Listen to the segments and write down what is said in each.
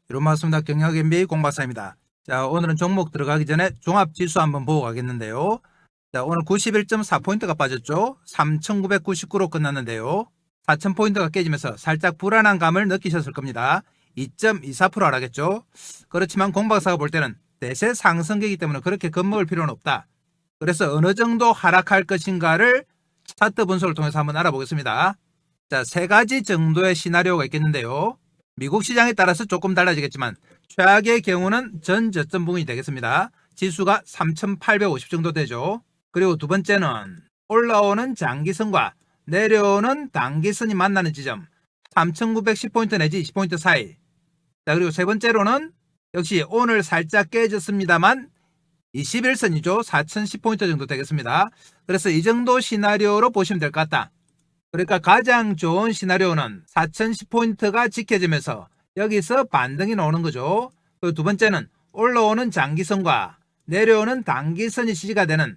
여러분 반갑습니다. 경영 MBA 공박사입니다. 자, 오늘은 종목 들어가기 전에 종합지수 한번 보고 가겠는데요. 자, 오늘 91.4포인트가 빠졌죠. 3,999로 끝났는데요. 4,000포인트가 깨지면서 살짝 불안한 감을 느끼셨을 겁니다. 2.24% 하락했죠. 그렇지만 공박사가 볼 때는 대세 상승기이기 때문에 그렇게 겁먹을 필요는 없다. 그래서 어느 정도 하락할 것인가를 차트 분석을 통해서 한번 알아보겠습니다. 자, 세 가지 정도의 시나리오가 있겠는데요. 미국 시장에 따라서 조금 달라지겠지만 최악의 경우는 전 저점 부분이 되겠습니다. 지수가 3,850 정도 되죠. 그리고 두 번째는 올라오는 장기선과 내려오는 단기선이 만나는 지점 3,910포인트 내지 20포인트 사이. 자, 그리고 세 번째로는 역시 오늘 살짝 깨졌습니다만 21선이죠. 4,010포인트 정도 되겠습니다. 그래서 이 정도 시나리오로 보시면 될 것 같다. 그러니까 가장 좋은 시나리오는 4,010포인트가 지켜지면서 여기서 반등이 나오는 거죠. 그리고 두 번째는 올라오는 장기선과 내려오는 단기선이 지지가 되는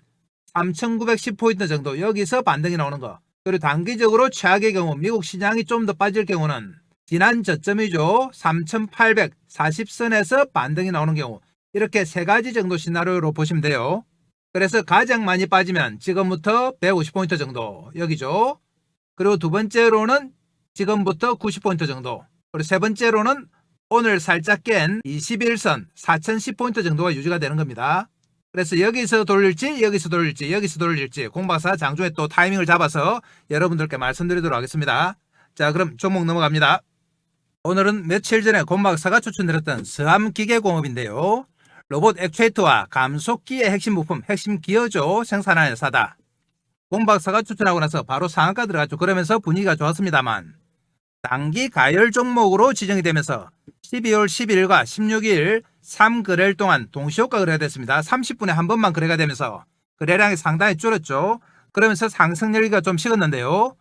3,910포인트 정도 여기서 반등이 나오는 거. 그리고 단기적으로 최악의 경우 미국 시장이 좀 더 빠질 경우는 지난 저점이죠. 3,840선에서 반등이 나오는 경우. 이렇게 세 가지 정도 시나리오로 보시면 돼요. 그래서 가장 많이 빠지면 지금부터 150포인트 정도 여기죠. 그리고 두 번째로는 지금부터 90포인트 정도. 그리고 세 번째로는 오늘 살짝 깬 21선 4,010포인트 정도가 유지가 되는 겁니다. 그래서 여기서 돌릴지 여기서 돌릴지 여기서 돌릴지 공박사 장중에 또 타이밍을 잡아서 여러분들께 말씀드리도록 하겠습니다. 자, 그럼 종목 넘어갑니다. 오늘은 며칠 전에 공박사가 추천드렸던 서암기계공업인데요. 로봇 액추에이터와 감속기의 핵심 부품, 핵심 기어조 생산하는 회사다. 공박사가 추천하고 나서 바로 상한가 들어갔죠. 그러면서 분위기가 좋았습니다만 단기 가열 종목으로 지정이 되면서 12월 11일과 16일 3거래일 동안 동시효과 거래가 됐습니다. 30분에 한 번만 거래가 되면서 거래량이 상당히 줄었죠. 그러면서 상승 열기가 좀 식었는데요.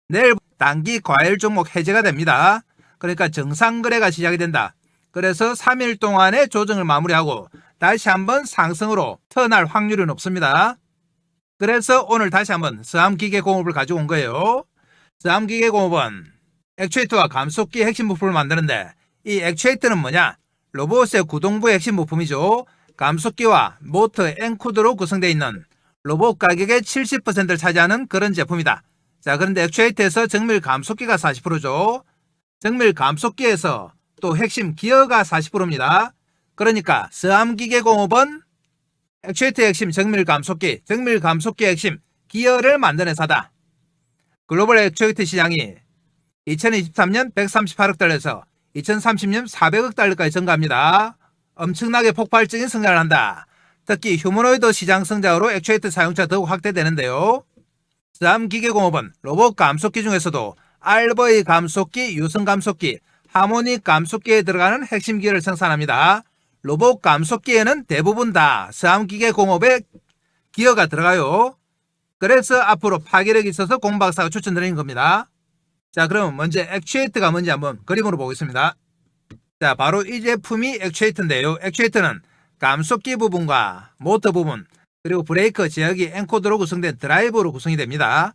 내일 단기 과열 종목 해제가 됩니다. 그러니까 정상 거래가 시작이 된다. 그래서 3일 동안의 조정을 마무리하고 다시 한번 상승으로 턴할 확률이 높습니다. 그래서 오늘 다시 한번 서암기계공업을 가지고 온 거예요. 서암기계공업은 액추에이터와 감속기 핵심 부품을 만드는데 이 액추에이터는 뭐냐? 로봇의 구동부의 핵심 부품이죠. 감속기와 모터, 엔코더로 구성되어 있는 로봇 가격의 70%를 차지하는 그런 제품이다. 자, 그런데 액추에이터에서 정밀 감속기가 40%죠. 정밀 감속기에서 또 핵심 기어가 40%입니다. 그러니까 서암기계공업은 액추에이터의 핵심 정밀 감속기, 정밀 감속기의 핵심 기어를 만드는 회사다. 글로벌 액추에이터 시장이 2023년 138억 달러에서 2030년 400억 달러까지 증가합니다. 엄청나게 폭발적인 성장을 한다. 특히 휴머노이드 시장 성장으로 액추에이터 사용자가 더욱 확대되는데요. 서암기계공업은 로봇 감속기 중에서도 RV 감속기, 유선 감속기, 하모닉 감속기에 들어가는 핵심 기어를 생산합니다. 로봇 감속기에는 대부분 다 서암기계공업의 기어가 들어가요. 그래서 앞으로 파괴력이 있어서 공박사가 추천드리는 겁니다. 자, 그럼 먼저 액추에이터가 뭔지 한번 그림으로 보겠습니다. 자, 바로 이 제품이 액추에이터인데요. 액추에이터는 감속기 부분과 모터 부분 그리고 브레이크, 제어기, 엔코더로 구성된 드라이버로 구성이 됩니다.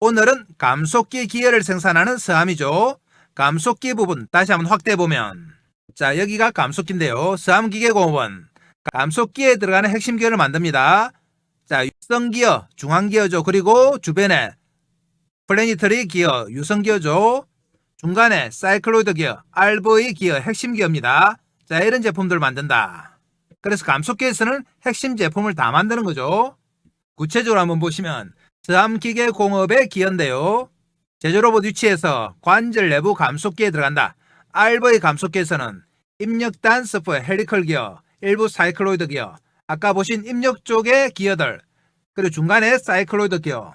오늘은 감속기 기어를 생산하는 서암이죠. 감속기 부분 다시 한번 확대해보면 자, 여기가 감속기인데요. 서암기계공업은 감속기에 들어가는 핵심 기어를 만듭니다. 자, 유성기어, 중앙기어죠. 그리고 주변에 플래니터리 기어, 유성기어죠. 중간에 사이클로이드 기어, RV 기어, 핵심 기어입니다. 자, 이런 제품들을 만든다. 그래서 감속기에서는 핵심 제품을 다 만드는 거죠. 구체적으로 한번 보시면 서암기계공업의 기어인데요. 제조로봇 위치에서 관절 내부 감속기에 들어간다. RV 감속기에서는 입력단 서프의 헬리컬 기어, 일부 사이클로이드 기어, 아까 보신 입력 쪽의 기어들, 그리고 중간에 사이클로이드 기어,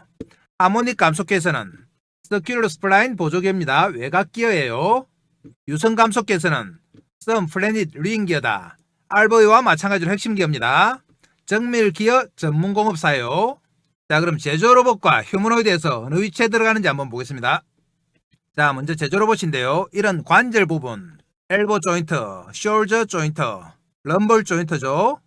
하모닉 감속기에서는 서큘러 스플라인 보조기어입니다. 외곽 기어예요. 유선 감속기에서는 썸 플래닛 링 기어다. RV와 마찬가지로 핵심 기어입니다. 정밀 기어 전문 공업사예요. 자, 그럼 제조로봇과 휴머노이드에서 어느 위치에 들어가는지 한번 보겠습니다. 자, 먼저 제조로봇인데요. 이런 관절 부분, 엘보 조인트, 숄저 조인트, 럼벌 조인트죠.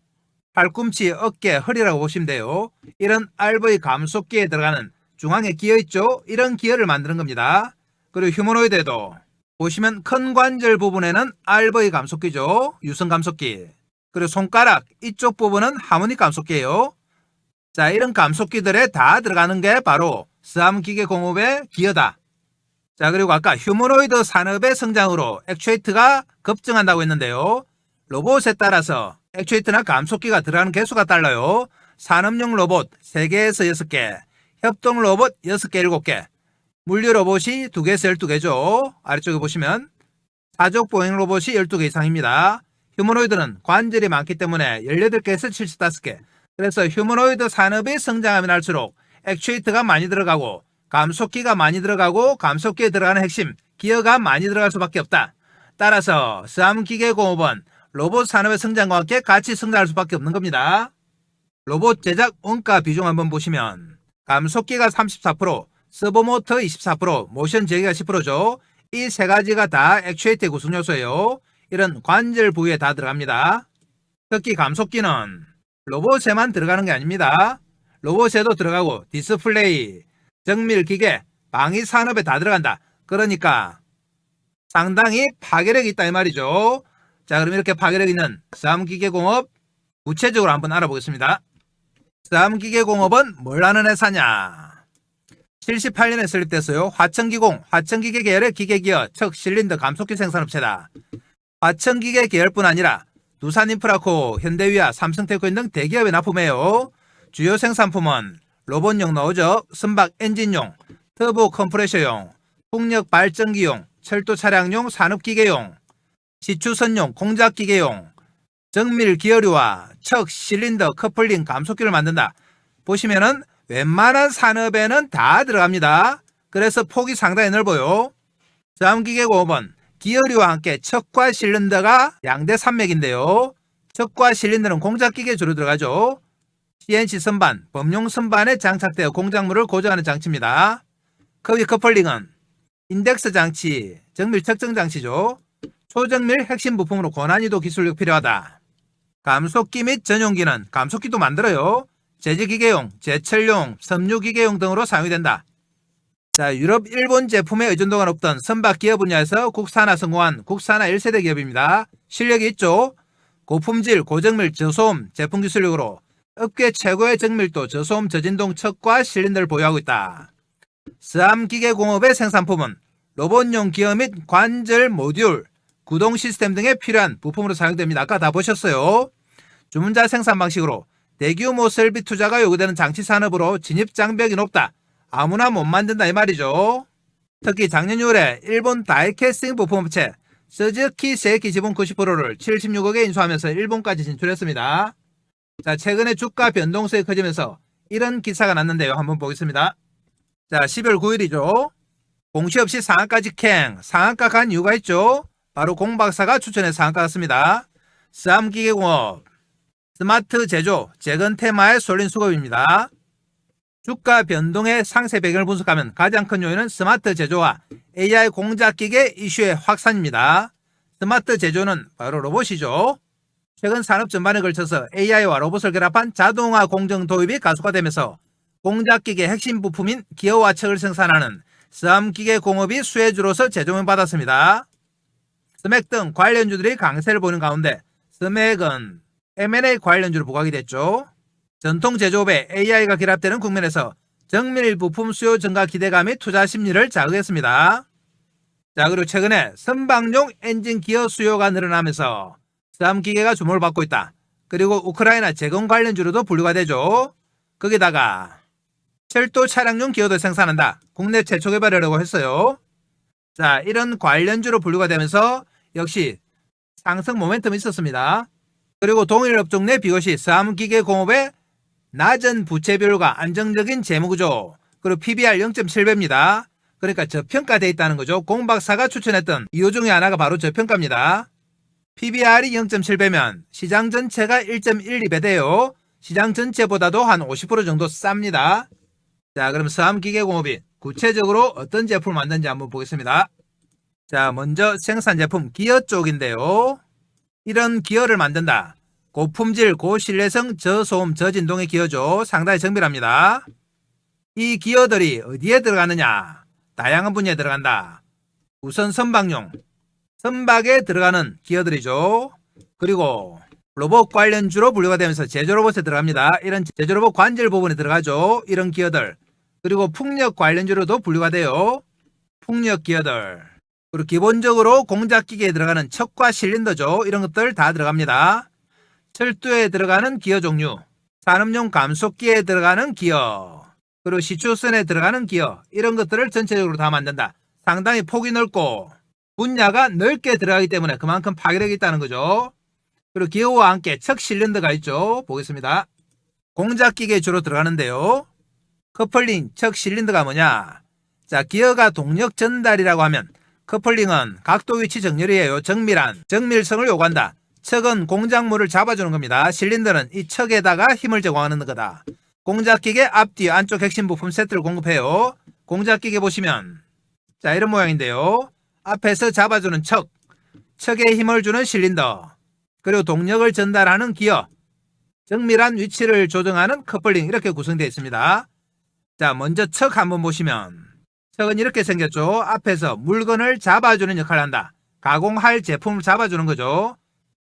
팔꿈치, 어깨, 허리라고 보시면 돼요. 이런 RV 감속기에 들어가는 중앙에 기어 있죠. 이런 기어를 만드는 겁니다. 그리고 휴머노이드에도 보시면 큰 관절 부분에는 RV 감속기죠. 유선 감속기. 그리고 손가락 이쪽 부분은 하모닉 감속기예요. 자, 이런 감속기들에 다 들어가는 게 바로 스암기계공업의 기어다. 자, 그리고 아까 휴머노이드 산업의 성장으로 액추에이트가 급증한다고 했는데요. 로봇에 따라서 액추에이트나 감속기가 들어가는 개수가 달라요. 산업용 로봇 3개에서 6개, 협동 로봇 6개, 7개, 물류 로봇이 2개에서 12개죠. 아래쪽에 보시면 사족 보행 로봇이 12개 이상입니다. 휴머노이드는 관절이 많기 때문에 18개에서 75개. 그래서 휴머노이드 산업이 성장하면 할수록 액추에이트가 많이 들어가고 감속기가 많이 들어가고 감속기에 들어가는 핵심 기어가 많이 들어갈 수밖에 없다. 따라서 스암기계공업은 로봇 산업의 성장과 함께 같이 성장할 수밖에 없는 겁니다. 로봇 제작 원가 비중 한번 보시면 감속기가 34%, 서버모터 24%, 모션 제기가 10%죠. 이 세 가지가 다 액추에이트의 구성 요소예요. 이런 관절 부위에 다 들어갑니다. 특히 감속기는 로봇에만 들어가는 게 아닙니다. 로봇에도 들어가고 디스플레이, 정밀기계, 방위산업에 다 들어간다. 그러니까 상당히 파괴력이 있다 이 말이죠. 자, 그럼 이렇게 파괴력 있는 스암기계공업 구체적으로 한번 알아보겠습니다. 스암기계공업은 뭘 하는 회사냐? 78년에 설립됐어요. 화천기공, 화천기계 계열의 기계기어, 척, 실린더, 감속기 생산업체다. 화천기계 계열뿐 아니라 두산인프라코, 현대위아, 삼성테크인 등 대기업에 납품해요. 주요 생산품은 로봇용 나오죠. 선박 엔진용, 터보 컴프레셔용, 풍력 발전기용, 철도 차량용, 산업기계용, 시추선용, 공작기계용, 정밀 기어류와 척, 실린더, 커플링, 감속기를 만든다. 보시면은 웬만한 산업에는 다 들어갑니다. 그래서 폭이 상당히 넓어요. 스암기계공업은 기어류와 함께 척과 실린더가 양대 산맥인데요. 척과 실린더는 공작기계에 주로 들어가죠. CNC 선반, 범용 선반에 장착되어 공작물을 고정하는 장치입니다. 커비 커플링은 인덱스 장치, 정밀 측정 장치죠. 초정밀 핵심 부품으로 고난이도 기술력 필요하다. 감속기 및 전용기는 감속기도 만들어요. 제지기계용, 제철용, 섬유기계용 등으로 사용이 된다. 자, 유럽, 일본 제품에 의존도가 높던 선박 기업 분야에서 국산화 성공한 국산화 1세대 기업입니다. 실력이 있죠. 고품질, 고정밀, 저소음 제품 기술력으로 업계 최고의 정밀도, 저소음, 저진동 척과 실린더를 보유하고 있다. 스암기계공업의 생산품은 로봇용 기어 및 관절 모듈, 구동 시스템 등에 필요한 부품으로 사용됩니다. 아까 다 보셨어요. 주문자 생산 방식으로 대규모 설비 투자가 요구되는 장치 산업으로 진입 장벽이 높다. 아무나 못 만든다 이 말이죠. 특히 작년 6월에 일본 다이캐스팅 부품업체 스즈키 세키 지분 90%를 76억에 인수하면서 일본까지 진출했습니다. 자, 최근에 주가 변동성이 커지면서 이런 기사가 났는데요. 한번 보겠습니다. 자, 12월 9일이죠. 공시 없이 상한가 직행, 상한가 간 이유가 있죠. 바로 공박사가 추천해 상한가 갔습니다. 스암기계공업, 스마트 제조, 재건 테마의 쏠린 수급입니다. 주가 변동의 상세 배경을 분석하면 가장 큰 요인은 스마트 제조와 AI 공작기계 이슈의 확산입니다. 스마트 제조는 바로 로봇이죠. 최근 산업 전반에 걸쳐서 AI와 로봇을 결합한 자동화 공정 도입이 가속화되면서 공작기계 핵심 부품인 기어와 척을 생산하는 스암기계공업이 수혜주로서 재조명 받았습니다. 스맥 등 관련주들이 강세를 보이는 가운데 스맥은 M&A 관련주로 부각이 됐죠. 전통 제조업에 AI가 결합되는 국면에서 정밀 부품 수요 증가 기대감이 투자 심리를 자극했습니다. 자, 그리고 최근에 선박용 엔진 기어 수요가 늘어나면서 스암기계가 주목을 받고 있다. 그리고 우크라이나 재건 관련주로도 분류가 되죠. 거기다가 철도 차량용 기어도 생산한다. 국내 최초 개발이라고 했어요. 자, 이런 관련주로 분류가 되면서 역시 상승 모멘텀이 있었습니다. 그리고 동일 업종 내 비교시 스암기계공업의 낮은 부채 비율과 안정적인 재무구조, 그리고 PBR 0.7배입니다. 그러니까 저평가되어 있다는 거죠. 공박사가 추천했던 이유 중에 하나가 바로 저평가입니다. PBR이 0.7배면 시장 전체가 1.12배 돼요. 시장 전체보다도 한 50% 정도 쌉니다. 자, 그럼 스암기계공업이 구체적으로 어떤 제품을 만드는지 한번 보겠습니다. 자, 먼저 생산 제품 기어 쪽인데요. 이런 기어를 만든다. 고품질, 고신뢰성, 저소음, 저진동의 기어죠. 상당히 정밀합니다. 이 기어들이 어디에 들어가느냐? 다양한 분야에 들어간다. 우선 선박용, 선박에 들어가는 기어들이죠. 그리고 로봇 관련주로 분류가 되면서 제조로봇에 들어갑니다. 이런 제조로봇 관절 부분에 들어가죠. 이런 기어들. 그리고 풍력 관련주로도 분류가 돼요. 풍력 기어들. 그리고 기본적으로 공작기계에 들어가는 척과 실린더죠. 이런 것들 다 들어갑니다. 철도에 들어가는 기어 종류, 산업용 감속기에 들어가는 기어, 그리고 시추선에 들어가는 기어, 이런 것들을 전체적으로 다 만든다. 상당히 폭이 넓고 분야가 넓게 들어가기 때문에 그만큼 파괴력이 있다는 거죠. 그리고 기어와 함께 척 실린더가 있죠. 보겠습니다. 공작기계에 주로 들어가는데요. 커플링, 척 실린더가 뭐냐? 자, 기어가 동력 전달이라고 하면 커플링은 각도 위치 정렬이에요. 정밀성을 요구한다. 척은 공작물을 잡아주는 겁니다. 실린더는 이 척에다가 힘을 제공하는 거다. 공작기계 앞뒤 안쪽 핵심 부품 세트를 공급해요. 공작기계 보시면 자, 이런 모양인데요. 앞에서 잡아주는 척, 척에 힘을 주는 실린더, 그리고 동력을 전달하는 기어, 정밀한 위치를 조정하는 커플링, 이렇게 구성되어 있습니다. 자, 먼저 척 한번 보시면 척은 이렇게 생겼죠. 앞에서 물건을 잡아주는 역할을 한다. 가공할 제품을 잡아주는 거죠.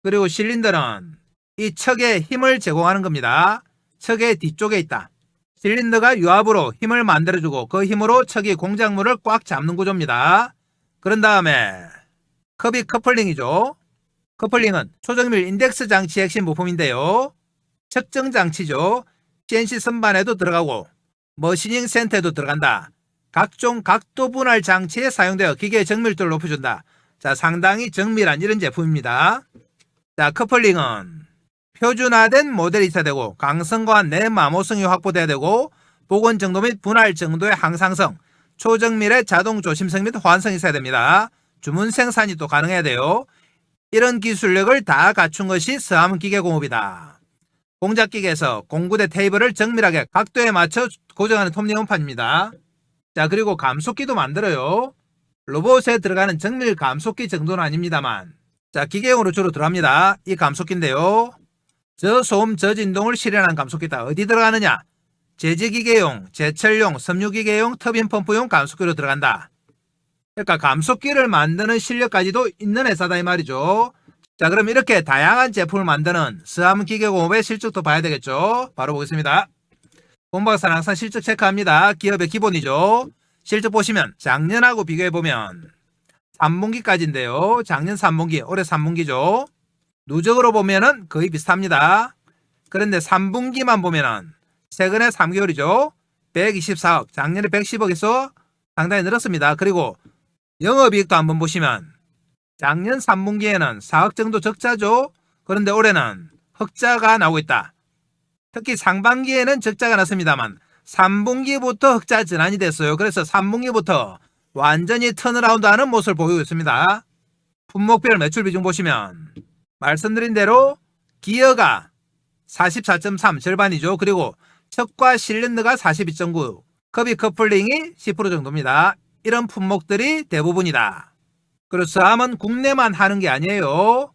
그리고 실린더는 이 척에 힘을 제공하는 겁니다. 척의 뒤쪽에 있다. 실린더가 유압으로 힘을 만들어주고 그 힘으로 척이 공작물을 꽉 잡는 구조입니다. 그런 다음에 컵이 커플링이죠. 커플링은 초정밀 인덱스 장치 핵심 부품인데요. 측정 장치죠. CNC 선반에도 들어가고 머시닝 센터에도 들어간다. 각종 각도 분할 장치에 사용되어 기계의 정밀도를 높여준다. 자, 상당히 정밀한 이런 제품입니다. 자, 커플링은 표준화된 모델이 있어야 되고 강성과 내마모성이 확보돼야 되고 복원 정도 및 분할 정도의 항상성, 초정밀의 자동 조심성 및 호환성이 있어야 됩니다. 주문 생산이 또 가능해야 돼요. 이런 기술력을 다 갖춘 것이 서암기계공업이다. 공작기계에서 공구대 테이블을 정밀하게 각도에 맞춰 고정하는 톱니원판입니다. 자, 그리고 감속기도 만들어요. 로봇에 들어가는 정밀 감속기 정도는 아닙니다만 자, 기계용으로 주로 들어갑니다. 이 감속기인데요. 저소음 저진동을 실현한 감속기다. 어디 들어가느냐? 제지기계용, 제철용, 섬유기계용, 터빈 펌프용 감속기로 들어간다. 그러니까 감속기를 만드는 실력까지도 있는 회사다 이 말이죠. 자, 그럼 이렇게 다양한 제품을 만드는 서암기계공업의 실적도 봐야 되겠죠. 바로 보겠습니다. 공박사는 항상 실적 체크합니다. 기업의 기본이죠. 실적 보시면 작년하고 비교해보면 3분기까지인데요. 작년 3분기, 올해 3분기죠. 누적으로 보면은 거의 비슷합니다. 그런데 3분기만 보면은 최근에 3개월이죠. 124억, 작년에 110억에서 상당히 늘었습니다. 그리고 영업이익도 한번 보시면 작년 3분기에는 4억 정도 적자죠. 그런데 올해는 흑자가 나오고 있다. 특히 상반기에는 적자가 났습니다만 3분기부터 흑자 전환이 됐어요. 그래서 3분기부터 완전히 턴어라운드하는 모습을 보이고 있습니다. 품목별 매출 비중 보시면 말씀드린 대로 기어가 44.3 절반이죠. 그리고 척과 실린더가 42.9, 컵이 커플링이 10% 정도입니다. 이런 품목들이 대부분이다. 그리고 서암은 국내만 하는 게 아니에요.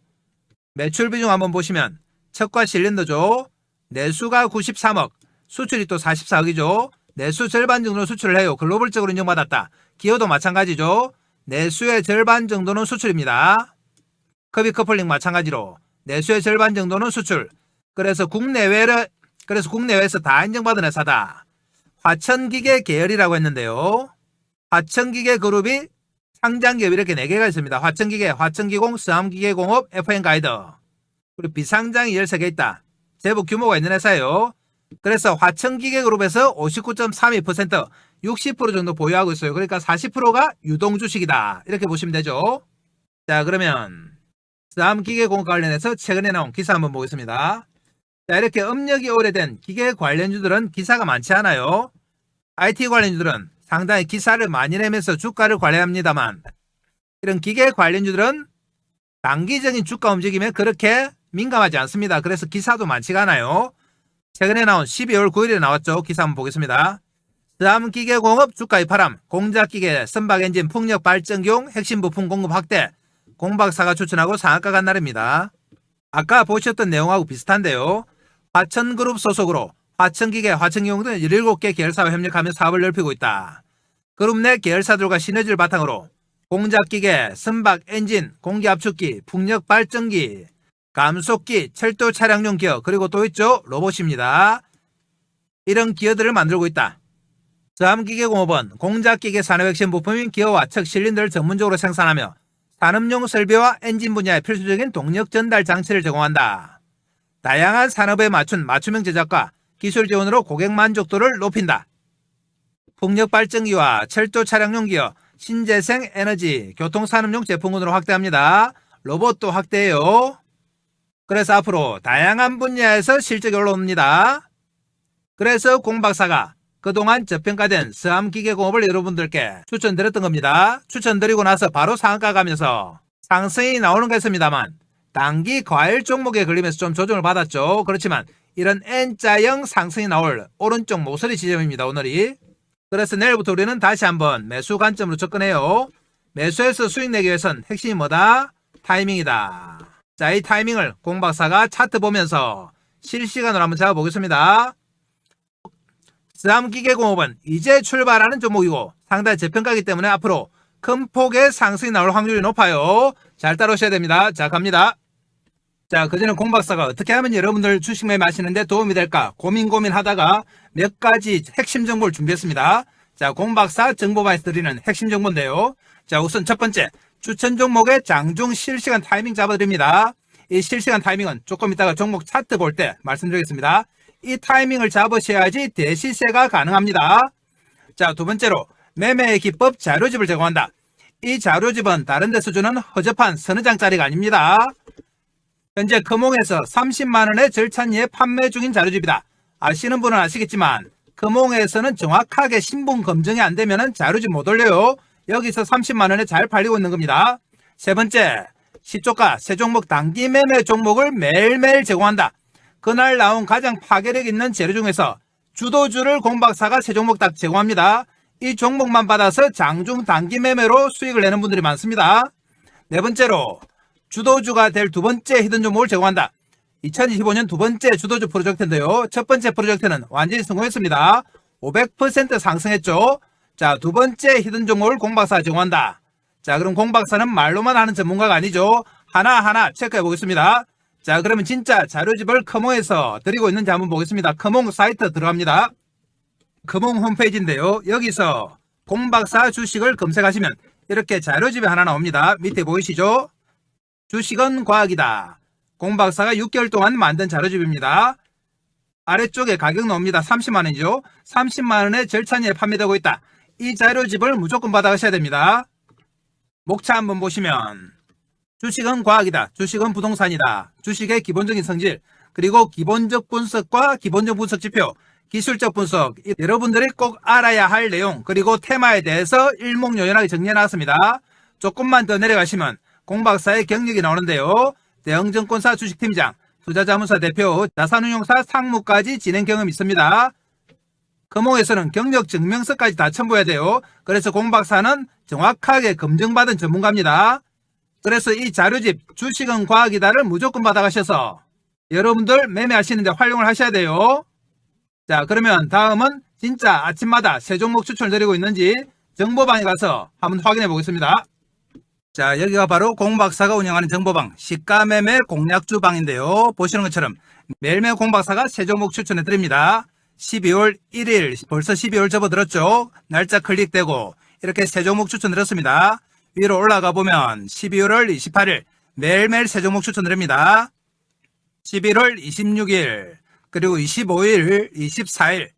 매출 비중 한번 보시면 척과 실린더죠. 내수가 93억, 수출이 또 44억이죠. 내수 절반 정도는 수출을 해요. 글로벌적으로 인정받았다. 기어도 마찬가지죠. 내수의 절반 정도는 수출입니다. 컵이 커플링 마찬가지로 내수의 절반 정도는 수출. 그래서 국내외에서 다 인정받은 회사다. 화천기계 계열이라고 했는데요. 화천기계 그룹이 상장기업이 이렇게 4개가 있습니다. 화천기계, 화천기공, 서암기계공업, FN가이드. 그리고 비상장이 13개 있다. 제법 규모가 있는 회사예요. 그래서 화천기계 그룹에서 59.32%, 60% 정도 보유하고 있어요. 그러니까 40%가 유동주식이다. 이렇게 보시면 되죠. 자, 그러면 서암기계공업 관련해서 최근에 나온 기사 한번 보겠습니다. 자, 이렇게 업력이 오래된 기계 관련주들은 기사가 많지 않아요. IT 관련주들은 상당히 기사를 많이 내면서 주가를 관리합니다만 이런 기계 관련주들은 단기적인 주가 움직임에 그렇게 민감하지 않습니다. 그래서 기사도 많지가 않아요. 최근에 나온 12월 9일에 나왔죠. 기사 한번 보겠습니다. 서암기계공업 주가의 바람, 공작기계, 선박엔진, 풍력발전기용 핵심 부품 공급 확대, 공박사가 추천하고 상한가 간 날입니다. 아까 보셨던 내용하고 비슷한데요. 화천그룹 소속으로 화천기계, 화천기용 등 17개 계열사와 협력하며 사업을 넓히고 있다. 그룹 내 계열사들과 시너지를 바탕으로 공작기계, 선박 엔진, 공기압축기, 풍력발전기, 감속기, 철도 차량용 기어, 그리고 또 있죠, 로봇입니다. 이런 기어들을 만들고 있다. 서암기계공업은 공작기계 산업 핵심 부품인 기어와 척 실린더를 전문적으로 생산하며 산업용 설비와 엔진 분야의 필수적인 동력 전달 장치를 제공한다. 다양한 산업에 맞춘 맞춤형 제작과 기술 지원으로 고객 만족도를 높인다. 풍력발전기와 철도 차량용 기어, 신재생 에너지, 교통산업용 제품군으로 확대합니다. 로봇도 확대해요. 그래서 앞으로 다양한 분야에서 실적이 올라옵니다. 그래서 공박사가 그동안 저평가된 서암기계공업을 여러분들께 추천드렸던 겁니다. 추천드리고 나서 바로 상한가 가면서 상승이 나오는 것입니다만 단기 과열 종목에 걸리면서 좀 조정을 받았죠. 그렇지만 이런 N자형 상승이 나올 오른쪽 모서리 지점입니다. 오늘이. 그래서 내일부터 우리는 다시 한번 매수 관점으로 접근해요. 매수해서 수익 내기 위해선 핵심이 뭐다? 타이밍이다. 자, 이 타이밍을 공박사가 차트 보면서 실시간으로 한번 잡아보겠습니다. 서암기계공업은 이제 출발하는 종목이고 상당히 저평가이기 때문에 앞으로 큰 폭의 상승이 나올 확률이 높아요. 잘 따라오셔야 됩니다. 자, 갑니다. 자, 그전에 공박사가 어떻게 하면 여러분들 주식 매매하시는데 도움이 될까 고민하다가 몇 가지 핵심 정보를 준비했습니다. 자, 공박사 정보방에서 드리는 핵심 정보인데요. 자, 우선 첫 번째, 추천 종목의 장중 실시간 타이밍 잡아드립니다. 이 실시간 타이밍은 조금 이따가 종목 차트 볼 때 말씀드리겠습니다. 이 타이밍을 잡으셔야지 대시세가 가능합니다. 자, 두 번째로 매매의 기법 자료집을 제공한다. 이 자료집은 다른 데서 주는 허접한 서너 장짜리가 아닙니다. 현재 금홍에서 30만원의 절찬리에 판매 중인 자료집이다. 아시는 분은 아시겠지만 금홍에서는 정확하게 신분 검증이 안 되면 자료집 못 올려요. 여기서 30만원에 잘 팔리고 있는 겁니다. 세 번째, 시초가 세 종목 단기 매매 종목을 매일매일 제공한다. 그날 나온 가장 파괴력 있는 재료 중에서 주도주를 공박사가 세 종목 딱 제공합니다. 이 종목만 받아서 장중 단기 매매로 수익을 내는 분들이 많습니다. 네 번째로 주도주가 될 두 번째 히든 종목을 제공한다. 2025년 두 번째 주도주 프로젝트인데요. 첫 번째 프로젝트는 완전히 성공했습니다. 500% 상승했죠. 자, 두 번째 히든 종목을 공박사가 제공한다. 자, 그럼 공박사는 말로만 하는 전문가가 아니죠. 하나하나 체크해 보겠습니다. 자, 그러면 진짜 자료집을 커몽에서 드리고 있는지 한번 보겠습니다. 커몽 사이트 들어갑니다. 커몽 홈페이지인데요. 여기서 공박사 주식을 검색하시면 이렇게 자료집이 하나 나옵니다. 밑에 보이시죠? 주식은 과학이다. 공박사가 6개월 동안 만든 자료집입니다. 아래쪽에 가격 나옵니다. 30만원이죠. 30만원에 절찬리에 판매되고 있다. 이 자료집을 무조건 받아가셔야 됩니다. 목차 한번 보시면 주식은 과학이다. 주식은 부동산이다. 주식의 기본적인 성질, 그리고 기본적 분석과 기본적 분석 지표, 기술적 분석, 여러분들이 꼭 알아야 할 내용, 그리고 테마에 대해서 일목요연하게 정리해놨습니다. 조금만 더 내려가시면 공박사의 경력이 나오는데요. 대형증권사 주식팀장, 투자자문사 대표, 자산운용사 상무까지 진행 경험이 있습니다. 금홍에서는 경력 증명서까지 다 첨부해야 돼요. 그래서 공박사는 정확하게 검증받은 전문가입니다. 그래서 이 자료집 주식은 과학이다를 무조건 받아가셔서 여러분들 매매하시는데 활용을 하셔야 돼요. 자, 그러면 다음은 진짜 아침마다 세 종목 추천을 드리고 있는지 정보방에 가서 한번 확인해 보겠습니다. 자, 여기가 바로 공박사가 운영하는 정보방 시가매매 공략주 방인데요. 보시는 것처럼 매일매일 공박사가 세 종목 추천해 드립니다. 12월 1일 벌써 12월 접어들었죠. 날짜 클릭되고 이렇게 세 종목 추천드렸습니다. 위로 올라가 보면 12월 28일 매일매일 세 종목 추천드립니다. 11월 26일 그리고 25일, 24일,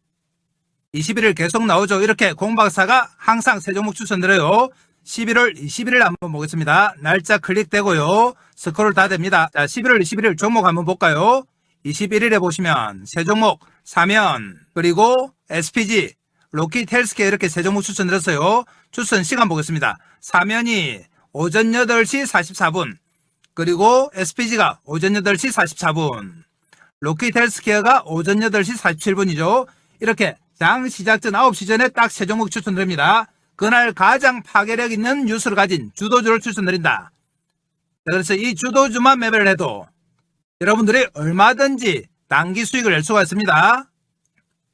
21일 계속 나오죠. 이렇게 공박사가 항상 세 종목 추천드려요. 11월 21일 한번 보겠습니다. 날짜 클릭되고요. 스크롤 다 됩니다. 자, 11월 21일 종목 한번 볼까요? 21일에 보시면 세 종목 사면, 그리고 SPG, 로킷 헬스케어 이렇게 세 종목 추천드렸어요. 추천 시간 보겠습니다. 사면이 오전 8시 44분, 그리고 SPG가 오전 8시 44분, 로킷 헬스케어가 오전 8시 47분이죠. 이렇게 장 시작 전 9시 전에 딱 세 종목 추천드립니다. 그날 가장 파괴력 있는 뉴스를 가진 주도주를 추천드린다. 그래서 이 주도주만 매매를 해도 여러분들이 얼마든지 단기 수익을 낼 수가 있습니다.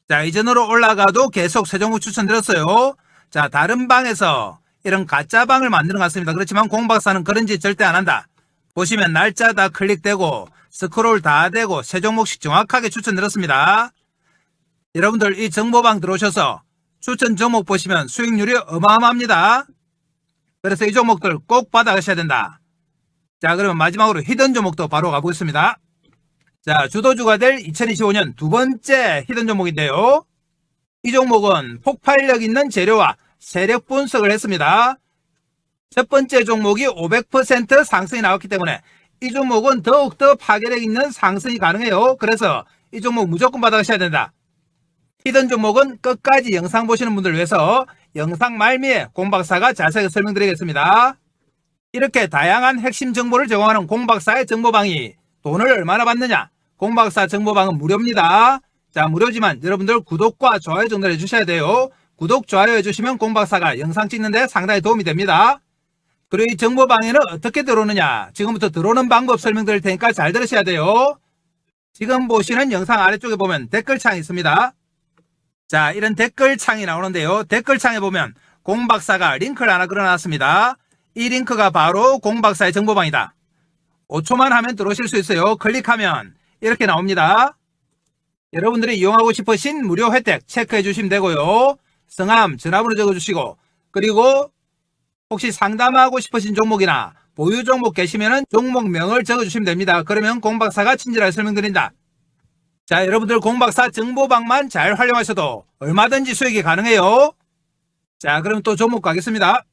자, 이전으로 올라가도 계속 세 종목 추천드렸어요. 자, 다른 방에서 이런 가짜방을 만드는 것 같습니다. 그렇지만 공박사는 그런 짓 절대 안 한다. 보시면 날짜 다 클릭되고 스크롤 다 되고 세 종목씩 정확하게 추천드렸습니다. 여러분들 이 정보방 들어오셔서 추천 종목 보시면 수익률이 어마어마합니다. 그래서 이 종목들 꼭 받아가셔야 된다. 자, 그러면 마지막으로 히든 종목도 바로 가보겠습니다. 자, 주도주가 될 2025년 두 번째 히든 종목인데요. 이 종목은 폭발력 있는 재료와 세력 분석을 했습니다. 첫 번째 종목이 500% 상승이 나왔기 때문에 이 종목은 더욱더 파괴력 있는 상승이 가능해요. 그래서 이 종목 무조건 받아가셔야 된다. 히든 종목은 끝까지 영상 보시는 분들 위해서 영상 말미에 공박사가 자세하게 설명드리겠습니다. 이렇게 다양한 핵심 정보를 제공하는 공박사의 정보방이 돈을 얼마나 받느냐? 공박사 정보방은 무료입니다. 자, 무료지만 여러분들 구독과 좋아요 정도를 해주셔야 돼요. 구독, 좋아요 해주시면 공박사가 영상 찍는데 상당히 도움이 됩니다. 그리고 이 정보방에는 어떻게 들어오느냐? 지금부터 들어오는 방법 설명드릴 테니까 잘 들으셔야 돼요. 지금 보시는 영상 아래쪽에 보면 댓글창이 있습니다. 자, 이런 댓글창이 나오는데요. 댓글창에 보면 공박사가 링크를 하나 걸어놨습니다. 이 링크가 바로 공박사의 정보방이다. 5초만 하면 들어오실 수 있어요. 클릭하면 이렇게 나옵니다. 여러분들이 이용하고 싶으신 무료 혜택 체크해 주시면 되고요. 성함, 전화번호 적어주시고, 그리고 혹시 상담하고 싶으신 종목이나 보유 종목 계시면 종목명을 적어주시면 됩니다. 그러면 공박사가 친절하게 설명드린다. 자, 여러분들 공박사 정보방만 잘 활용하셔도 얼마든지 수익이 가능해요. 자, 그럼 또 종목 가겠습니다.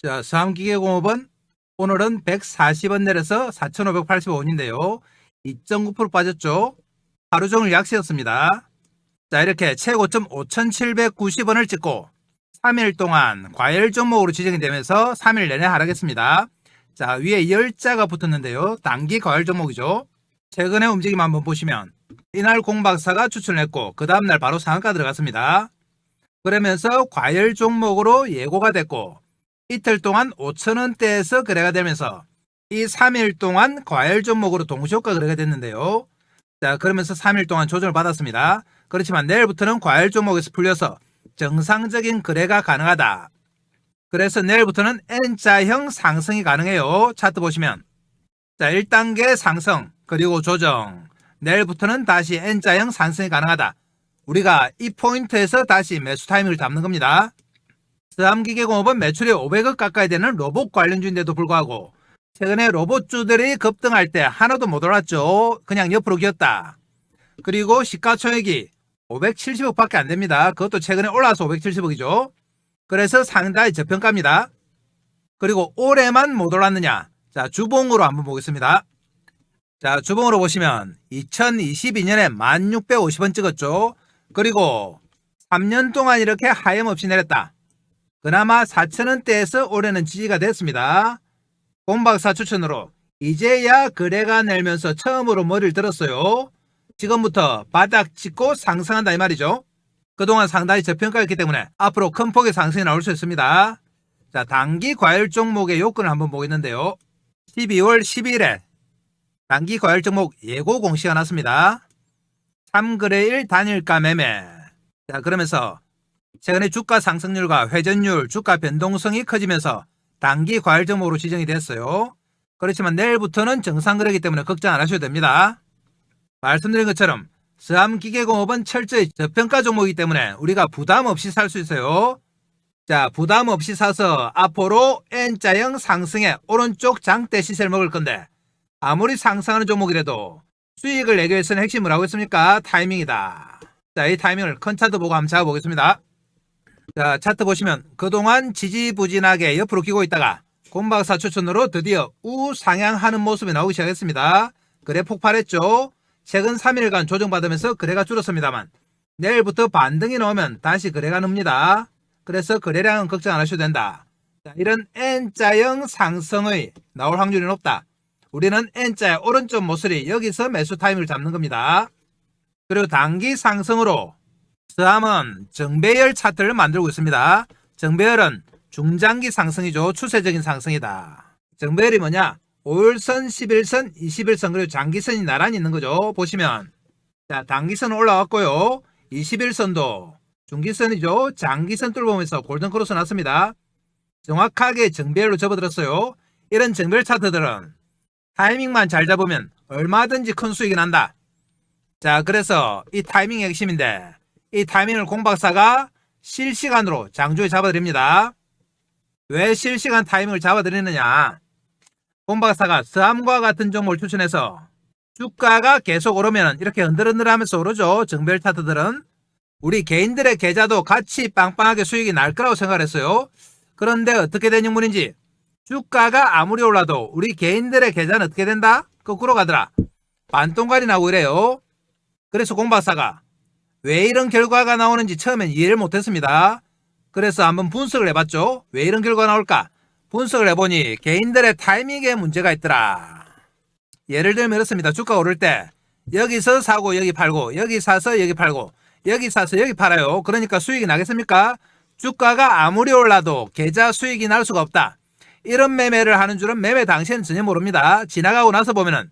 자, 삼기계공업은 오늘은 140원 내려서 4,585원인데요. 2.9% 빠졌죠. 하루 종일 약세였습니다. 자, 이렇게 최고점 5,790원을 찍고 3일 동안 과열 종목으로 지정이 되면서 3일 내내 하락했습니다. 자, 위에 열자가 붙었는데요. 단기 과열 종목이죠. 최근의 움직임 한번 보시면 이날 공박사가 추천했고 그 다음날 바로 상한가 들어갔습니다. 그러면서 과열 종목으로 예고가 됐고 이틀 동안 5,000원대에서 거래가 되면서 이 3일 동안 과열 종목으로 동시효과 거래가 됐는데요. 자, 그러면서 3일 동안 조정을 받았습니다. 그렇지만 내일부터는 과열 종목에서 풀려서 정상적인 거래가 가능하다. 그래서 내일부터는 N자형 상승이 가능해요. 차트 보시면 자, 1단계 상승 그리고 조정, 내일부터는 다시 N자형 상승이 가능하다. 우리가 이 포인트에서 다시 매수 타이밍을 잡는 겁니다. 스암기계공업은 매출이 500억 가까이 되는 로봇 관련주인데도 불구하고 최근에 로봇주들이 급등할 때 하나도 못 올랐죠. 그냥 옆으로 기었다. 그리고 시가총액이 570억 밖에 안 됩니다. 그것도 최근에 올라와서 570억이죠. 그래서 상당히 저평가입니다. 그리고 올해만 못 올랐느냐? 자, 주봉으로 한번 보겠습니다. 자, 주봉으로 보시면 2022년에 1650원 찍었죠. 그리고 3년 동안 이렇게 하염없이 내렸다. 그나마 4,000원대에서 올해는 지지가 됐습니다. 공박사 추천으로 이제야 거래가 내면서 처음으로 머리를 들었어요. 지금부터 바닥 찍고 상승한다 이 말이죠. 그동안 상당히 저평가였기 때문에 앞으로 큰 폭의 상승이 나올 수 있습니다. 자, 단기 과열 종목의 요건을 한번 보겠는데요. 12월 12일에 단기 과열 종목 예고 공시가 났습니다. 3거래일 단일가 매매. 자, 그러면서 최근에 주가 상승률과 회전율, 주가 변동성이 커지면서 단기 과열 종목으로 지정이 됐어요. 그렇지만 내일부터는 정상거래이기 때문에 걱정 안 하셔도 됩니다. 말씀드린 것처럼 스암기계공업은 철저히 저평가 종목이기 때문에 우리가 부담 없이 살 수 있어요. 자, 부담 없이 사서 앞으로 N자형 상승에 오른쪽 장대 시세를 먹을 건데 아무리 상승하는 종목이라도 수익을 내기 위해서는 핵심은 뭐라고 했습니까? 타이밍이다. 자, 이 타이밍을 큰 차트 보고 한번 잡아보겠습니다. 자, 차트 보시면 그동안 지지부진하게 옆으로 기고 있다가 공박사 추천으로 드디어 우상향하는 모습이 나오기 시작했습니다. 거래 폭발했죠. 최근 3일간 조정받으면서 거래가 줄었습니다만 내일부터 반등이 나오면 다시 거래가 늡니다. 그래서 거래량은 걱정 안 하셔도 된다. 자, 이런 N자형 상승의 나올 확률이 높다. 우리는 N자의 오른쪽 모서리 여기서 매수 타이밍을 잡는 겁니다. 그리고 단기 상승으로 스암은 정배열 차트를 만들고 있습니다. 정배열은 중장기 상승이죠. 추세적인 상승이다. 정배열이 뭐냐? 5일선, 11선, 21선 그리고 장기선이 나란히 있는 거죠. 보시면 자, 단기선 올라왔고요. 21선도 중기선이죠. 장기선 뚫어보면서 골든크로스 났습니다. 정확하게 정배열로 접어들었어요. 이런 정배열 차트들은 타이밍만 잘 잡으면 얼마든지 큰 수익이 난다. 자, 그래서 이 타이밍이 핵심인데 이 타이밍을 공박사가 실시간으로 장중에 잡아드립니다. 왜 실시간 타이밍을 잡아드리느냐? 공박사가 스암과 같은 종목을 추천해서 주가가 계속 오르면 이렇게 흔들흔들하면서 오르죠. 정배열 차트들은 우리 개인들의 계좌도 같이 빵빵하게 수익이 날 거라고 생각을 했어요. 그런데 어떻게 된 형문인지 주가가 아무리 올라도 우리 개인들의 계좌는 어떻게 된다? 거꾸로 가더라. 반동갈이 나고 이래요. 그래서 공박사가 왜 이런 결과가 나오는지 처음엔 이해를 못했습니다. 그래서 한번 분석을 해봤죠. 왜 이런 결과가 나올까? 분석을 해보니 개인들의 타이밍에 문제가 있더라. 예를 들면 이렇습니다. 주가가 오를 때 여기서 사고 여기 팔고 여기 사서 여기 팔고 여기 사서 여기 팔아요. 그러니까 수익이 나겠습니까? 주가가 아무리 올라도 계좌 수익이 날 수가 없다. 이런 매매를 하는 줄은 매매 당시에는 전혀 모릅니다. 지나가고 나서 보면은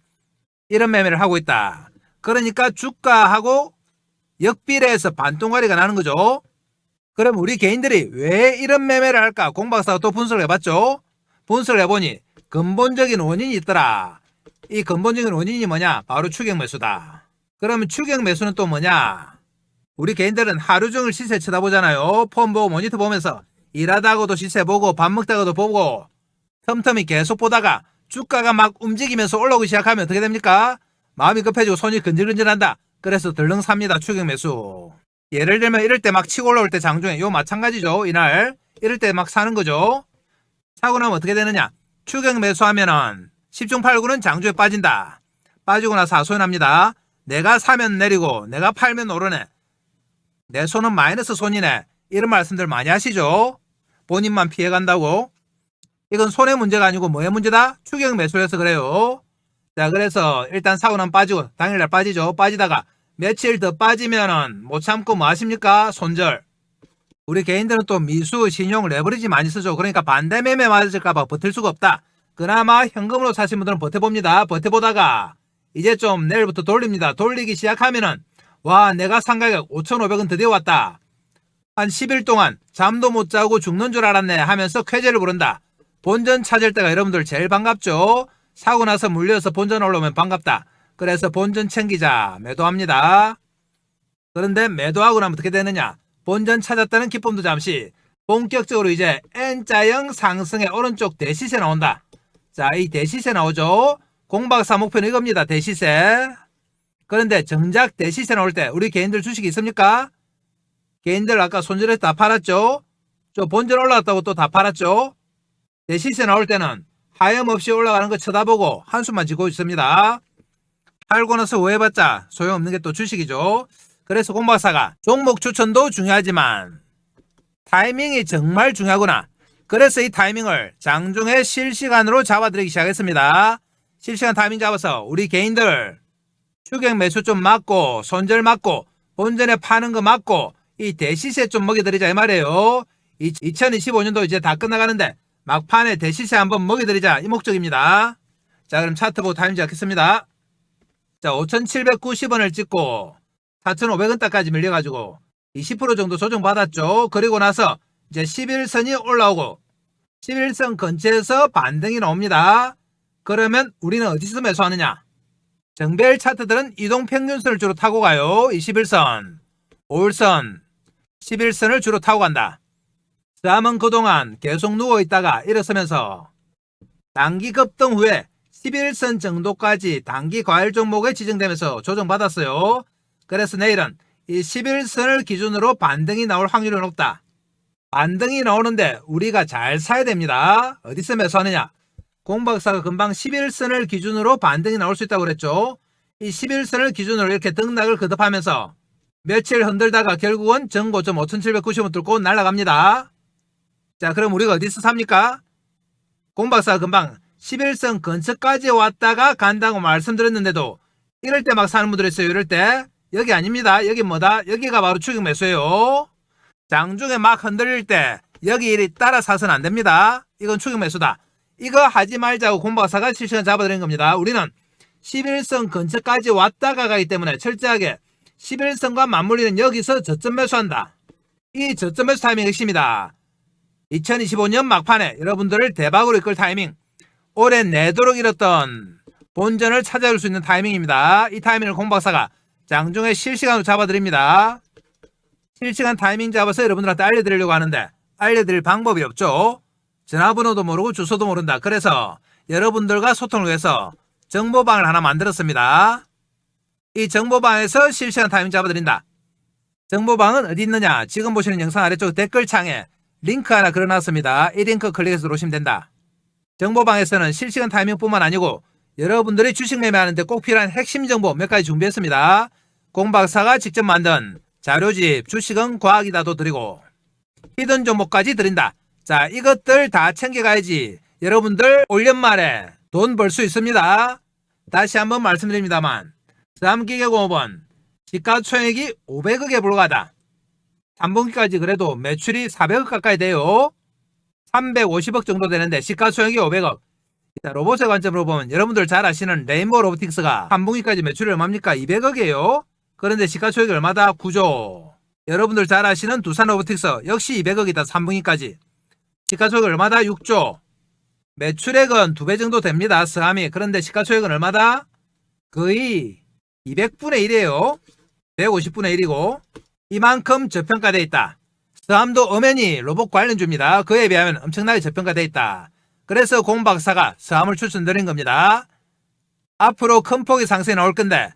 이런 매매를 하고 있다. 그러니까 주가하고 역비례해서 반동가리가 나는 거죠. 그럼 우리 개인들이 왜 이런 매매를 할까? 공박사가 또 분석을 해봤죠. 분석을 해보니 근본적인 원인이 있더라. 이 근본적인 원인이 뭐냐? 바로 추격 매수다. 그러면 추격 매수는 또 뭐냐? 우리 개인들은 하루 종일 시세 쳐다보잖아요. 폰 보고 모니터 보면서 일하다가도 시세 보고 밥 먹다가도 보고 틈틈이 계속 보다가 주가가 막 움직이면서 올라오기 시작하면 어떻게 됩니까? 마음이 급해지고 손이 근질근질한다. 그래서 덜렁 삽니다. 추격 매수. 예를 들면 이럴 때 막 치고 올라올 때 장중에 요 마찬가지죠. 이날 이럴 때 막 사는 거죠. 사고 나면 어떻게 되느냐? 추격 매수하면은 10중 8구는 장중에 빠진다. 빠지고 나서 하소연합니다. 내가 사면 내리고 내가 팔면 오르네. 내 손은 마이너스 손이네. 이런 말씀들 많이 하시죠. 본인만 피해간다고. 이건 손의 문제가 아니고 뭐의 문제다? 추격 매수해서 그래요. 자, 그래서 일단 사고 나면 빠지고 당일날 빠지죠. 빠지다가 며칠 더 빠지면은 못 참고 뭐 하십니까? 손절. 우리 개인들은 또 미수, 신용, 레버리지 많이 쓰죠. 그러니까 반대 매매 맞을까봐 버틸 수가 없다. 그나마 현금으로 사신 분들은 버텨봅니다. 버텨보다가 이제 좀 내일부터 돌립니다. 돌리기 시작하면은 와, 내가 산 가격 5,500원 드디어 왔다. 한 10일 동안 잠도 못 자고 죽는 줄 알았네 하면서 쾌재를 부른다. 본전 찾을 때가 여러분들 제일 반갑죠. 사고 나서 물려서 본전 올라오면 반갑다. 그래서 본전 챙기자. 매도합니다. 그런데 매도하고 나면 어떻게 되느냐? 본전 찾았다는 기쁨도 잠시. 본격적으로 이제 N자형 상승의 오른쪽 대시세 나온다. 자, 이 대시세 나오죠. 공박사 목표는 이겁니다. 대시세. 그런데 정작 대시세 나올 때 우리 개인들 주식이 있습니까? 개인들 아까 손절해서 다 팔았죠. 저 본전 올라갔다고 또 다 팔았죠. 대시세 나올 때는 하염없이 올라가는 거 쳐다보고 한숨만 지고 있습니다. 팔고 나서 후회해봤자 소용없는 게 또 주식이죠. 그래서 공박사가 종목 추천도 중요하지만 타이밍이 정말 중요하구나. 그래서 이 타이밍을 장중에 실시간으로 잡아드리기 시작했습니다. 실시간 타이밍 잡아서 우리 개인들 추격 매수 좀 맞고 손절 맞고 본전에 파는 거 맞고 이 대시세 좀 먹여드리자 이 말이에요. 2025년도 이제 다 끝나가는데 막판에 대시세 한번 먹여드리자 이 목적입니다. 자, 그럼 차트 보고 타이밍 잡겠습니다. 자, 5,790원을 찍고 4,500원 대까지 밀려가지고 20% 정도 조정받았죠. 그리고 나서 이제 11선이 올라오고 11선 근처에서 반등이 나옵니다. 그러면 우리는 어디서 매수하느냐? 정배열 차트들은 이동평균선을 주로 타고 가요. 21선, 5일선, 11선을 주로 타고 간다. 다음은 그동안 계속 누워있다가 일어서면서 단기 급등 후에 11선 정도까지 단기 과열 종목에 지정되면서 조정받았어요. 그래서 내일은 이 11선을 기준으로 반등이 나올 확률이 높다. 반등이 나오는데 우리가 잘 사야 됩니다. 어디서 매수하느냐? 공박사가 금방 11선을 기준으로 반등이 나올 수 있다고 그랬죠. 이 11선을 기준으로 이렇게 등락을 거듭하면서 며칠 흔들다가 결국은 전고점 5,790원 뚫고 날아갑니다. 자, 그럼 우리가 어디서 삽니까? 공박사가 금방 11선 근처까지 왔다가 간다고 말씀드렸는데도 이럴 때 막 사는 분들 있어요. 이럴 때 여기 아닙니다. 여기 뭐다? 여기가 바로 추격 매수예요. 장중에 막 흔들릴 때 여기 이리 따라 사서는 안 됩니다. 이건 추격 매수다. 이거 하지 말자고 공박사가 실시간 잡아드린 겁니다. 우리는 11선 근처까지 왔다가 가기 때문에 철저하게 11선과 맞물리는 여기서 저점 매수한다. 이 저점 매수 타이밍이 핵심이다. 2025년 막판에 여러분들을 대박으로 이끌 타이밍, 올해 내도록 잃었던 본전을 찾아올 수 있는 타이밍입니다. 이 타이밍을 공박사가 장중에 실시간으로 잡아드립니다. 실시간 타이밍 잡아서 여러분들한테 알려드리려고 하는데 알려드릴 방법이 없죠. 전화번호도 모르고 주소도 모른다. 그래서 여러분들과 소통을 위해서 정보방을 하나 만들었습니다. 이 정보방에서 실시간 타이밍 잡아드린다. 정보방은 어디 있느냐? 지금 보시는 영상 아래쪽 댓글창에 링크 하나 걸어놨습니다. 이 링크 클릭해서 들어오시면 된다. 정보방에서는 실시간 타이밍뿐만 아니고 여러분들이 주식 매매하는데 꼭 필요한 핵심 정보 몇 가지 준비했습니다. 공박사가 직접 만든 자료집 주식은 과학이다도 드리고 히든 종목까지 드린다. 자, 이것들 다 챙겨가야지 여러분들 올 연말에 돈 벌 수 있습니다. 다시 한번 말씀드립니다만 3기계공업은 시가총액이 500억에 불과하다. 3분기까지 그래도 매출이 400억 가까이 돼요. 350억 정도 되는데 시가총액이 500억. 자, 로봇의 관점으로 보면 여러분들 잘 아시는 레인보우 로보틱스가 3분기까지 매출이 얼마입니까? 200억이에요. 그런데 시가총액이 얼마다? 9조. 여러분들 잘 아시는 두산 로보틱스 역시 200억이다. 3분기까지. 시가총액 얼마다? 6조. 매출액은 2배 정도 됩니다. 스함이. 그런데 시가총액은 얼마다? 거의 200분의 1이에요. 150분의 1이고 이만큼 저평가되어 있다. 스함도 엄연히 로봇 관련주입니다. 그에 비하면 엄청나게 저평가되어 있다. 그래서 공박사가 스함을 추천드린 겁니다. 앞으로 큰 폭의 상승이 나올 건데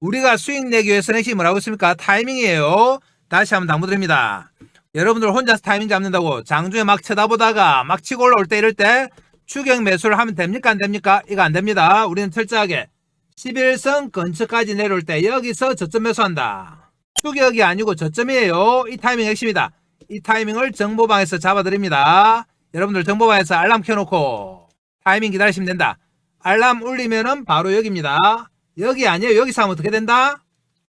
우리가 수익 내기 위해서는 핵심이 뭐라고 했습니까? 타이밍이에요. 다시 한번 당부드립니다. 여러분들 혼자서 타이밍 잡는다고 장중에 막 쳐다보다가 막 치고 올라올 때 이럴 때 추격 매수를 하면 됩니까? 안 됩니까? 이거 안 됩니다. 우리는 철저하게 11선 근처까지 내려올 때 여기서 저점 매수한다. 추격이 아니고 저점이에요. 이 타이밍 핵심이다. 이 타이밍을 정보방에서 잡아드립니다. 여러분들 정보방에서 알람 켜놓고 타이밍 기다리시면 된다. 알람 울리면은 바로 여기입니다. 여기 아니에요. 여기서 하면 어떻게 된다?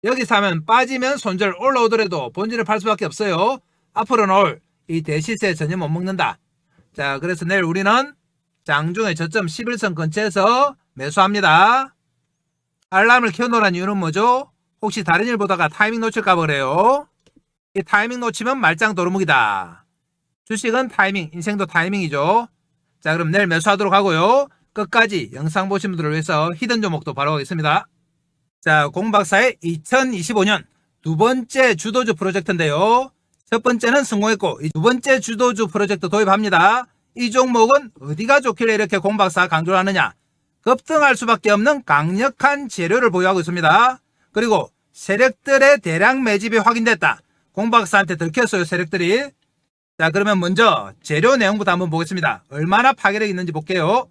여기서 하면 빠지면 손절 올라오더라도 본진을 팔 수밖에 없어요. 앞으로 나올 이 대시세 전혀 못 먹는다. 자, 그래서 내일 우리는 장중에 저점 11선 근처에서 매수합니다. 알람을 켜놓으란 이유는 뭐죠? 혹시 다른 일 보다가 타이밍 놓칠까 봐 그래요. 이 타이밍 놓치면 말짱 도루묵이다. 주식은 타이밍, 인생도 타이밍이죠. 자, 그럼 내일 매수하도록 하고요. 끝까지 영상 보신 분들을 위해서 히든 종목도 바로 하겠습니다. 자, 공박사의 2025년 두 번째 주도주 프로젝트인데요. 첫 번째는 성공했고 두 번째 주도주 프로젝트 도입합니다. 이 종목은 어디가 좋길래 이렇게 공박사가 강조를 하느냐? 급등할 수밖에 없는 강력한 재료를 보유하고 있습니다. 그리고 세력들의 대량 매집이 확인됐다. 공박사한테 들켰어요, 세력들이. 자, 그러면 먼저 재료 내용부터 한번 보겠습니다. 얼마나 파괴력이 있는지 볼게요.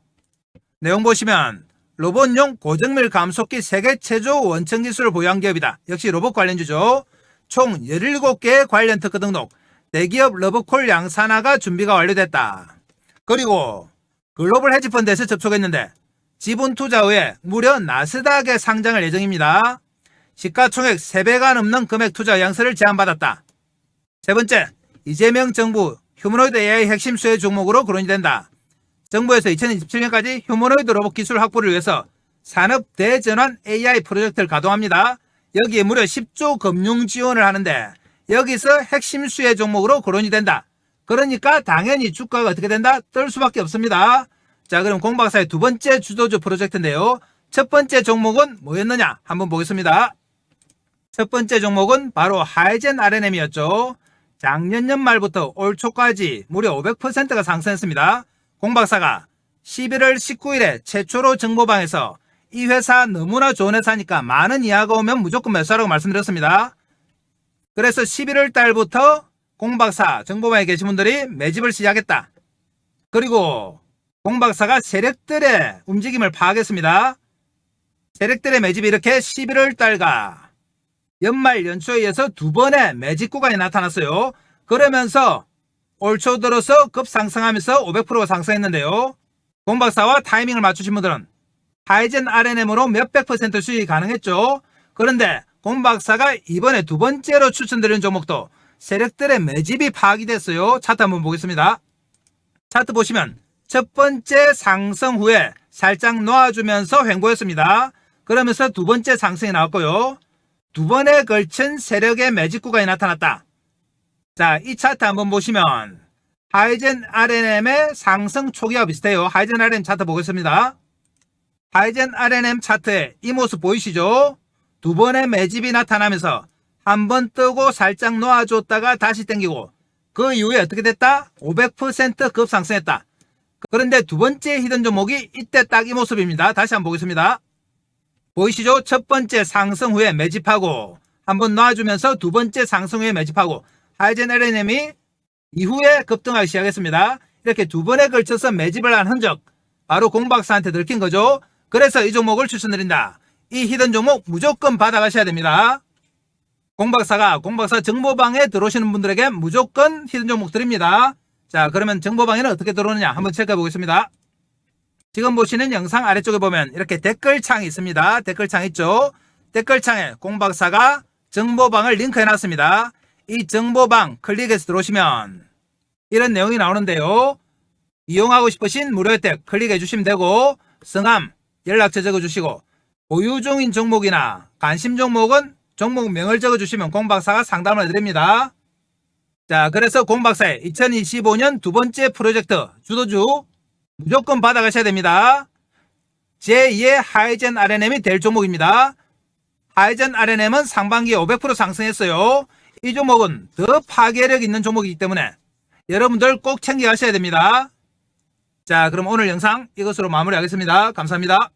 내용 보시면 로봇용 고정밀 감속기 세계 최초 원천 기술을 보유한 기업이다. 역시 로봇 관련주죠. 총 17개의 관련 특허 등록, 대기업 러브콜 양산화가 준비가 완료됐다. 그리고 글로벌 헤지펀드에서 접촉했는데 지분 투자 후에 무려 나스닥에 상장할 예정입니다. 시가총액 3배가 넘는 금액 투자 양서를 제안받았다. 세 번째, 이재명 정부 휴머노이드 AI 핵심 수혜 종목으로 거론이 된다. 정부에서 2027년까지 휴머노이드 로봇 기술 확보를 위해서 산업 대전환 AI 프로젝트를 가동합니다. 여기에 무려 10조 금융 지원을 하는데 여기서 핵심 수혜 종목으로 거론이 된다. 그러니까 당연히 주가가 어떻게 된다? 뜰 수밖에 없습니다. 자, 그럼 공박사의 두 번째 주도주 프로젝트인데요. 첫 번째 종목은 뭐였느냐? 한번 보겠습니다. 첫 번째 종목은 바로 하이젠 RNM이었죠. 작년 연말부터 올 초까지 무려 500%가 상승했습니다. 공박사가 11월 19일에 최초로 정보방에서 이 회사 너무나 좋은 회사니까 많은 이하가 오면 무조건 매수하라고 말씀드렸습니다. 그래서 11월 달부터 공박사 정보방에 계신 분들이 매집을 시작했다. 그리고 공박사가 세력들의 움직임을 파악했습니다. 세력들의 매집이 이렇게 11월 달과 연말 연초에 이어서 두 번의 매집 구간이 나타났어요. 그러면서 올 초 들어서 급상승하면서 500%가 상승했는데요. 공박사와 타이밍을 맞추신 분들은 하이젠 RNM으로 몇백 % 수익이 가능했죠. 그런데 공박사가 이번에 두 번째로 추천드리는 종목도 세력들의 매집이 파악이 됐어요. 차트 한번 보겠습니다. 차트 보시면 첫 번째 상승 후에 살짝 놓아주면서 횡보했습니다. 그러면서 두 번째 상승이 나왔고요. 두 번에 걸친 세력의 매집 구간이 나타났다. 자, 이 차트 한번 보시면 하이젠 RNM의 상승 초기와 비슷해요. 하이젠 RNM 차트 보겠습니다. 하이젠 RNM 차트에 이 모습 보이시죠? 두 번의 매집이 나타나면서 한 번 뜨고 살짝 놓아줬다가 다시 땡기고 그 이후에 어떻게 됐다? 500% 급상승했다. 그런데 두 번째 히든 종목이 이때 딱 이 모습입니다. 다시 한번 보겠습니다. 보이시죠? 첫 번째 상승 후에 매집하고 한번 놔주면서 두 번째 상승 후에 매집하고 하이젠 RNM이 이후에 급등하기 시작했습니다. 이렇게 두 번에 걸쳐서 매집을 한 흔적 바로 공박사한테 들킨 거죠. 그래서 이 종목을 추천드린다. 이 히든 종목 무조건 받아가셔야 됩니다. 공박사 정보방에 들어오시는 분들에게 무조건 히든 종목 드립니다. 자, 그러면 정보방에는 어떻게 들어오느냐 한번 체크해 보겠습니다. 지금 보시는 영상 아래쪽에 보면 이렇게 댓글창이 있습니다. 댓글창 있죠? 댓글창에 공박사가 정보방을 링크해 놨습니다. 이 정보방 클릭해서 들어오시면 이런 내용이 나오는데요. 이용하고 싶으신 무료 혜택 클릭해 주시면 되고 성함, 연락처 적어주시고 보유 중인 종목이나 관심 종목은 종목명을 적어주시면 공박사가 상담을 해드립니다. 자, 그래서 공박사의 2025년 두 번째 프로젝트 주도주 무조건 받아가셔야 됩니다. 제2의 하이젠 RNM이 될 종목입니다. 하이젠 RNM은 상반기에 500% 상승했어요. 이 종목은 더 파괴력 있는 종목이기 때문에 여러분들 꼭 챙겨가셔야 됩니다. 자, 그럼 오늘 영상 이것으로 마무리하겠습니다. 감사합니다.